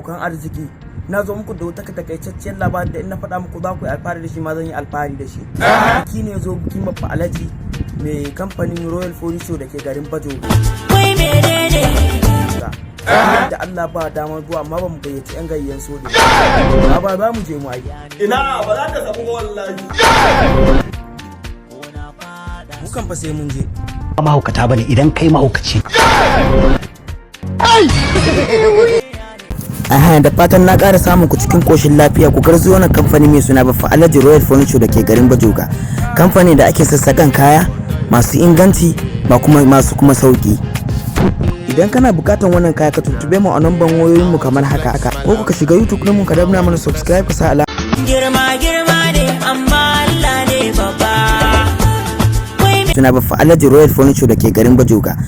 abokan arziki, na zo muku da wata takaitacciyar labarin da in na faɗa muku za ku yi alfahari da shi ma zan yi alfahari da shi. Biki ne zo bikin babba Alhaji mai kamfanin Royal Furniture da ke garin Bajoga. Wai menene? Da Allah ba damar zuwa amma ba mu gayyaci 'yan gayyan soja. Ba za mu je mu aiki. Ina ba za ka samu wallahi. Mu kan fa sai mun je. Ba mahaukata bane idan kai mahaukaci. Da fatan na ƙara samun ku cikin koshin lafiya ku garzo wannan kamfani mai suna Baffa Alhaji Royal Furniture da ke garin Bajoga. Kamfani da ake sassaƙan kaya masu inganci masu kuma sauƙi. Idan kana bukatan wannan kaya ka tuntube mu a namban wayoyin mu kamar haka ko ka shiga YouTube din mu ka danna mana subscribe ka sa ala. Girma ne amma Allah ne babba. Suna Baffa Alhaji Royal Furniture da ke garin Bajoga.